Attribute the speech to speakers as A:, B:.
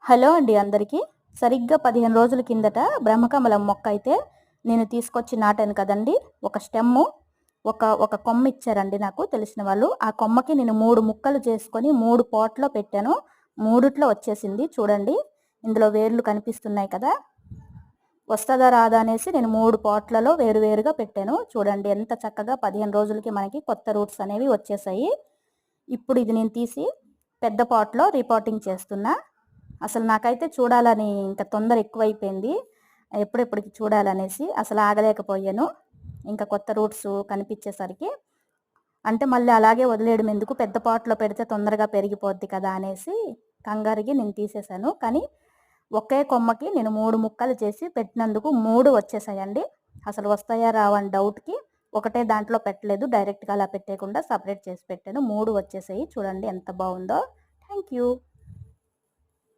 A: Hello అండి అందరికీ. సరిగ్గా 15 రోజుల కిందట బ్రహ్మకమలం మొక్క అయితే నేను తీసుకొచ్చి నాటాను కదండి. ఒక స్టెమ్ము ఒక కొమ్మ ఇచ్చారండి నాకు తెలిసిన వాళ్ళు. ఆ కొమ్మకి నేను 3 ముక్కలు చేసుకొని 3 పాట్‌లో పెట్టాను. మూడిట్లో వచ్చేసింది చూడండి. ఇందులో వేర్లు కనిపిస్తున్నాయి కదా. వస్తదా రాదా అనేసి నేను 3 పాట్‌లలో వేరువేరుగా పెట్టాను. చూడండి ఎంత చక్కగా 15 రోజులకి మనకి కొత్త రూట్స్ అనేవి వచ్చేసాయి. ఇప్పుడు ఇది నేను తీసి పెద్ద పాట్‌లో రీపాటింగ్ చేస్తున్నా. అసలు నాకైతే చూడాలని ఇంకా తొందర ఎక్కువైపోయింది. ఎప్పుడెప్పటికి చూడాలనేసి అసలు ఆగలేకపోయాను. ఇంకా కొత్త రూట్స్ కనిపించేసరికి అంటే మళ్ళీ అలాగే వదిలేయడం ఎందుకు, పెద్ద పాట్‌లో పెడితే తొందరగా పెరిగిపోద్ది కదా అనేసి కంగారుకి నేను తీసేశాను. కానీ ఒకే కొమ్మకి నేను 3 ముక్కలు చేసి పెట్టినందుకు 3 వచ్చేసాయండి. అసలు వస్తాయా రావా అని డౌట్‌కి ఒకటే దాంట్లో పెట్టలేదు. డైరెక్ట్‌గా అలా పెట్టేయకుండా సెపరేట్ చేసి పెట్టాను. 3 వచ్చేసాయి. చూడండి ఎంత బాగుందో. Thank you.